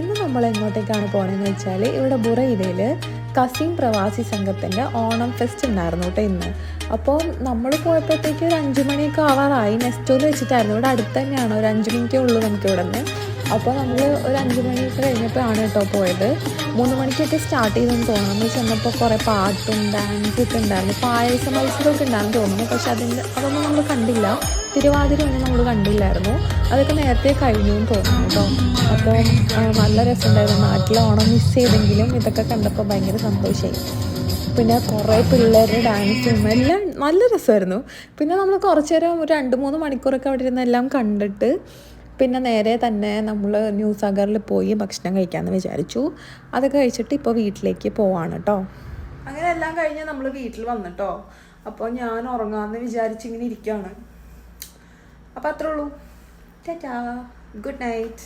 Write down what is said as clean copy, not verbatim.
ഇന്ന് നമ്മൾ എങ്ങോട്ടേക്കാണ് പോകണമെന്ന് വെച്ചാൽ ഇവിടെ ബുറൈദയിൽ കസിൻ പ്രവാസി സംഘത്തിൻ്റെ ഓണം ഫെസ്റ്റ് ഉണ്ടായിരുന്നു കേട്ടോ ഇന്ന്. അപ്പോൾ നമ്മൾ പോയപ്പോഴത്തേക്ക് ഒരു 5 മണിയൊക്കെ ആവാറായി. നെസ്റ്റോയിൽ വെച്ചിട്ടായിരുന്നു. ഇവിടെ അടുത്ത് തന്നെയാണ്, ഒരു 5 മിനിറ്റേ ഉള്ളൂ നമുക്ക് ഇവിടെ നിന്ന്. അപ്പോൾ നമ്മൾ ഒരു 5 മണിയൊക്കെ കഴിഞ്ഞപ്പോഴാണ് കേട്ടോ പോയത്. 3 മണിക്കൊക്കെ സ്റ്റാർട്ട് ചെയ്തെന്ന് തോന്നുന്നു. നമ്മൾ ചെന്നപ്പോൾ കുറേ പാട്ടും ഡാൻസൊക്കെ ഉണ്ടായിരുന്നു, പായസ മത്സരമൊക്കെ ഉണ്ടായിരുന്നു തോന്നുന്നു. പക്ഷെ അതൊന്നും നമ്മൾ കണ്ടില്ല. തിരുവാതിര ഒന്നും നമ്മൾ കണ്ടില്ലായിരുന്നു. അതൊക്കെ നേരത്തെ കഴിഞ്ഞു എന്ന് തോന്നുന്നു കേട്ടോ. അപ്പോൾ നല്ല രസമുണ്ടായിരുന്നു. നാട്ടിലെ ഓണം മിസ് ചെയ്തെങ്കിലും ഇതൊക്കെ കണ്ടപ്പോൾ ഭയങ്കര സന്തോഷമായി. പിന്നെ കുറേ പിള്ളേരുടെ ഡാൻസും എല്ലാം നല്ല രസമായിരുന്നു. പിന്നെ നമ്മൾ കുറച്ച് നേരം ഒരു 2-3 മണിക്കൂറൊക്കെ അവിടെ ഇരുന്ന് എല്ലാം കണ്ടിട്ട് പിന്നെ നേരെ തന്നെ നമ്മൾ ന്യൂ സാഗറിൽ പോയി ഭക്ഷണം കഴിക്കാമെന്ന് വിചാരിച്ചു. അതൊക്കെ കഴിച്ചിട്ട് ഇപ്പോൾ വീട്ടിലേക്ക് പോവാണ് കേട്ടോ. അങ്ങനെ എല്ലാം കഴിഞ്ഞ് നമ്മൾ വീട്ടിൽ വന്നിട്ടോ. അപ്പോൾ ഞാൻ ഉറങ്ങാമെന്ന് വിചാരിച്ചിങ്ങനെ ഇരിക്കുകയാണ്. അപ്പോൾ അത്രേ ഉള്ളൂ. Tata, good night.